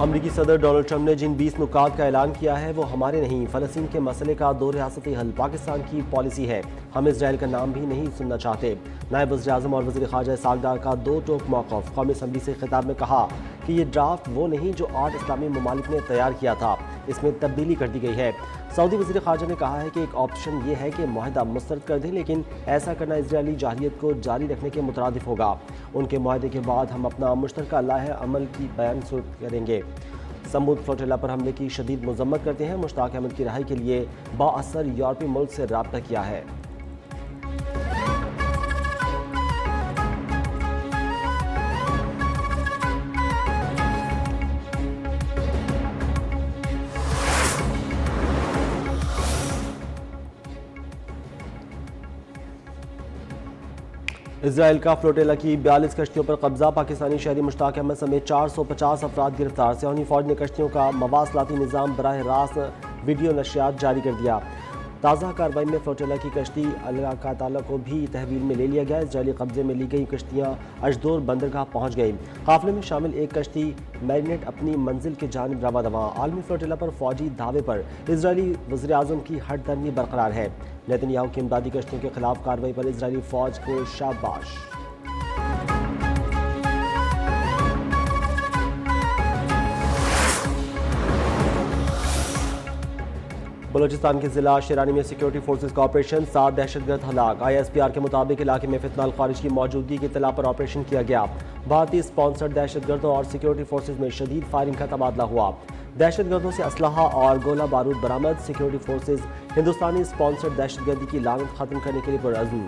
अमरीकी सदर Donald Trump ने जिन 20 नुकात का ऐलान किया है वो हमारे नहीं, फ़लस्तीन के मसले का दो रियासती हल पाकिस्तान की पॉलिसी है। हम इसराइल का नाम भी नहीं सुनना चाहते। नायब वज़ीर-ए-आज़म और वज़ीर ख़ारजा इसहाक़ डार का दो टोक मौक़िफ़। कौमी असम्बली से खिताब में कहा कि ये ड्राफ्ट वो नहीं जो 8 इस्लामी ममालिक ने तैयार किया था, इसमें तब्दीली कर दी गई है। सऊदी वज़ीर ख़ारजा ने कहा है कि एक ऑप्शन ये है कि मुआहदा मुस्तरद कर दें, लेकिन ऐसा करना इजरायली जाहिलियत को जारी रखने के मुतरादिफ होगा। उनके मुआहदे के बाद हम अपना मुश्तरका लाहे अमल की बयान सूरत करेंगे। समूद फ्लोटिला पर हमले की शदीद मजम्मत करते हैं। मुश्ताक अहमद की रिहाई के लिए बाअसर यूरोपीय मुल्क से राब्ता किया है। इसराइल का फ्लोटेला की 42 कश्तियों पर कब्जा। पाकिस्तानी शहरी मुश्ताक अहमद समेत 450 अफराद गिरफ्तार। सियानी फौज ने कश्तियों का मवासलाती निज़ाम बराह रास्त वीडियो नशियात जारी कर दिया। ताज़ा कार्रवाई में फ्लोटेला की कश्ती अल-काताला को भी तहवील में ले लिया गया। इसराइली कब्जे में ली गई कश्तियाँ अशदोर बंदरगाह पहुँच गई। काफिले में शामिल एक कश्ती मैरिनेट अपनी मंजिल के जानिब रवा दवा। आलमी फ्लोटेला पर फौजी दावे पर इसराइली वज़ीर-ए-आज़म की हटदर्मी बरकरार है। नेतन्याहू की इमदादी कश्तियों के खिलाफ कार्रवाई पर इसराइली फौज को शाबाश। बलोचिस्तान के जिला शेरानी में सिक्योरिटी फोर्सेज का ऑपरेशन, 7 दहशतगर्द हलाक। ISPR के मुताबिक इलाके में फितनाल खारिज की मौजूदगी की इत्तला पर ऑपरेशन किया गया। भारतीय स्पॉन्सर्ड दहशतगर्दों और सिक्योरिटी फोर्सेज में शदीद फायरिंग का तबादला हुआ। दहशतगर्दों से असलहा और गोला बारूद बरामद। सिक्योरिटी फोर्सेज हिंदुस्तानी स्पॉन्सर्ड दहशतगर्दी की लानत खत्म करने के लिए पुरअज़्म।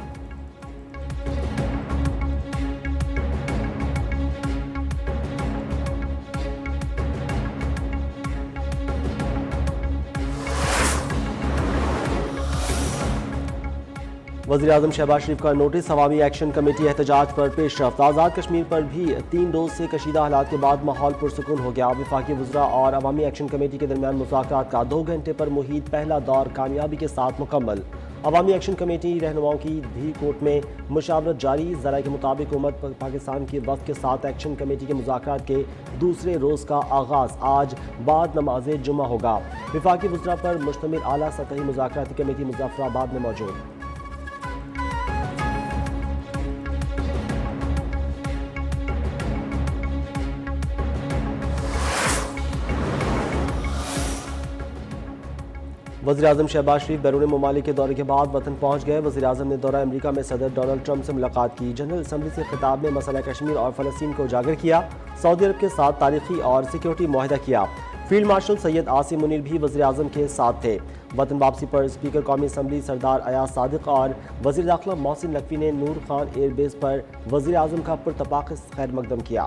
वज़ीर-ए-आज़म शहबाज शरीफ का नोटिस, अवामी एक्शन कमेटी एहतजाज पर पेशरफ्त। आज़ाद कश्मीर पर भी 3 रोज़ से कशीदा हालात के बाद माहौल पुरसुकून हो गया। वफाकी वज़रा और अवामी एक्शन कमेटी के दरमियान मुज़ाकरात का 2 घंटे पर मुहित पहला दौर कामयाबी के साथ मुकम्मल। अवामी एक्शन कमेटी रहनुमाओं की भी कोर्ट में मुशावरत जारी। ज़राए के मुताबिक हुकूमत पाकिस्तान की वफ़द के साथ एक्शन कमेटी के मुज़ाकरात के दूसरे रोज़ का आगाज़ आज बाद नमाज जुमा होगा। वफाकी वज़रा पर मुश्तमिल आला सतही मुज़ाकराती कमेटी मुज़फ़्फ़राबाद में मौजूद। वज़ीर-ए-आज़म शहबाज शरीफ बैरून ममालिक के दौरे के बाद वतन पहुँच गए। वज़ीर-ए-आज़म ने दौरा अमेरिका में सदर डोनाल्ड ट्रंप से मुलाकात की। जनरल असम्बली से खिताब में मसला कश्मीर और फ़लस्तीन को उजागर किया। सऊदी अरब के साथ तारीखी और सिक्योरिटी मुआहदा किया। फील्ड मार्शल सैयद आसिम मुनीर भी वज़ीर-ए-आज़म के साथ थे। वतन वापसी पर स्पीकर कौमी असम्बली सरदार अयाज सादिक और वज़ीर दाखिला मोहसिन नकवी ने नूर खान एयरबेस पर वज़ीर-ए-आज़म का पुरतपाक खैर मकदम किया।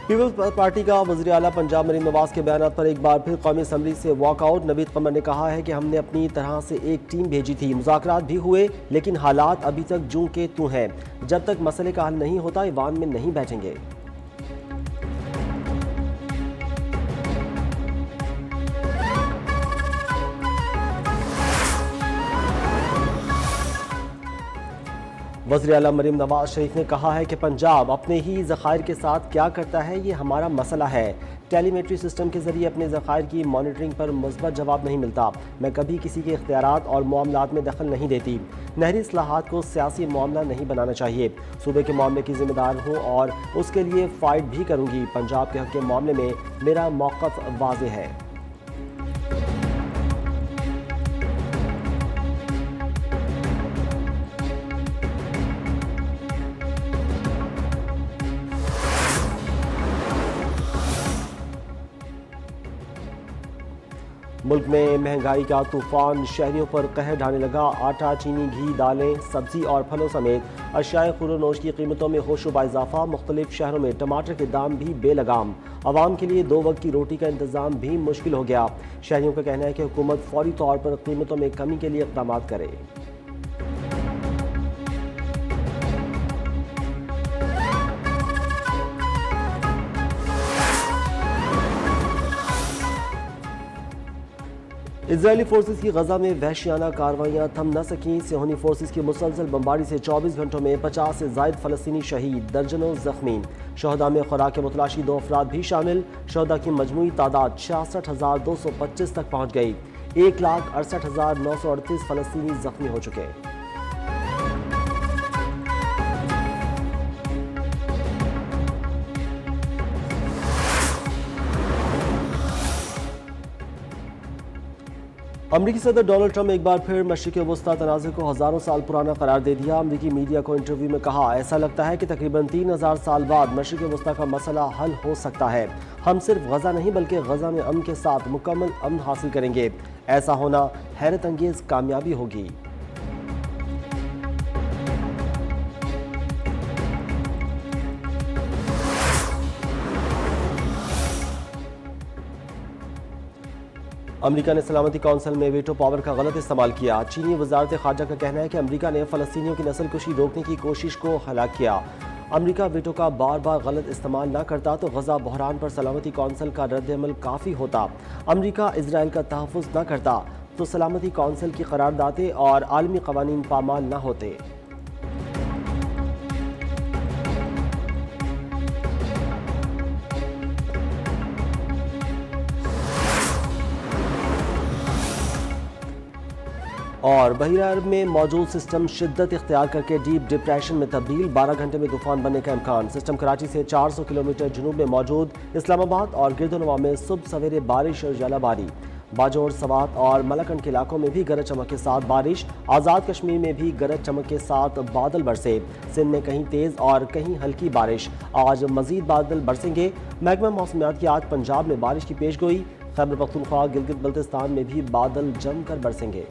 पीपल्स पार्टी का वज़ीर आला पंजाब मरीम नवाज के बयान पर एक बार फिर कौमी असम्बली से वॉकआउट। नवीद कमर ने कहा है कि हमने अपनी तरह से एक टीम भेजी थी, मुज़ाकरात भी हुए, लेकिन हालात अभी तक जूं के तू हैं। जब तक मसले का हल नहीं होता ईवान में नहीं बैठेंगे। वज़ीर आला मरीम नवाज शरीफ ने कहा है कि पंजाब अपने ही ज़खायर के साथ क्या करता है ये हमारा मसला है। टेलीमेट्री सिस्टम के जरिए अपने ज़खायर की मॉनिटरिंग पर मुस्बत जवाब नहीं मिलता। मैं कभी किसी के इख्तियारात और मामलात में दखल नहीं देती। नहरी इस्लाहात को सियासी मामला नहीं बनाना चाहिए। सूबे के मामले की जिम्मेदार हूँ और उसके लिए फ़ाइट भी करूँगी। पंजाब के हक़ के मामले में मेरा मौक़िफ़ वाज़ेह है। मुल्क में महंगाई का तूफान शहरियों पर कहर ढाने लगा। आटा, चीनी, घी, दालें, सब्जी और फलों समेत अशियाए खुर्द-ओ-नोश की कीमतों में होशरुबा इजाफा। मुख्तलिफ शहरों में टमाटर के दाम भी बेलगाम। आवाम के लिए 2 वक्त की रोटी का इंतजाम भी मुश्किल हो गया। शहरियों का कहना है कि हुकूमत फौरी तौर पर कीमतों में कमी के लिए इक़दाम करे। इजरायली फोर्सेस की गजा में वहशियाना कार्रवाइयां थम न सकीं। सिहोनी फोर्सेस की मुसलसल बमबारी से 24 घंटों में 50 से जायद फलस्तीनी शहीद, दर्जनों जख्मी। शहदा में खुराक मुतलाशी 2 अफराद भी शामिल। शहदा की मजमूई तादाद 66,225 तक पहुँच गई। 1,68,938 फलस्तीनी जख्मी हो चुके। अमरीकी सदर डोनाल्ड ट्रंप एक बार फिर मशरिक़ वस्ता तनाज़े को हज़ारों साल पुराना करार दे दिया। अमरीकी मीडिया को इंटरव्यू में कहा, ऐसा लगता है कि तकरीबन 3000 साल बाद मशरिक़ वस्ता का मसला हल हो सकता है। हम सिर्फ गजा नहीं बल्कि गजा में अमन के साथ मुकम्मल अमन हासिल करेंगे। ऐसा होना हैरत अंगेज़ कामयाबी होगी। अमेरिका ने सलामती कौंसिल में वीटो पावर का गलत इस्तेमाल किया। चीनी वजारत खारजा का कहना है कि अमेरिका ने फ़लस्तीनियों की नस्लकुशी रोकने की कोशिश को हलाक किया। अमेरिका वीटो का बार बार गलत इस्तेमाल न करता तो गजा बहरान पर सलामती कौंसिल का रद्द-ए-अमल काफ़ी होता। अमेरिका इजराइल का तहफ़्फ़ुज़ न करता तो सलामती कौंसिल की करारदादें और आलमी क़वानीन पामाल न होते। और बहिरा अरब में मौजूद सिस्टम शिद्दत इख्तियार करके डीप डिप्रेशन में तब्दील, 12 घंटे में तूफान बनने का इम्कान। सिस्टम कराची से 400 किलोमीटर जनूब में मौजूद इस्लामाबाद और गिरदोनवा में सुबह सवेरे बारिश और जलाबारी। बाजोर, सवात और मलाकंड के इलाकों में भी गरज चमक के साथ बारिश। आज़ाद कश्मीर में भी गरज चमक के साथ बादल बरसे। सिंध में कहीं तेज़ और कहीं हल्की बारिश। आज मजीद बादल बरसेंगे। महकमा मौसमियात की आज पंजाब में बारिश की पेशगोई। खैबर पख्तूनख्वा, गिलगित बल्तिस्तान में भी बादल जमकर बरसेंगे।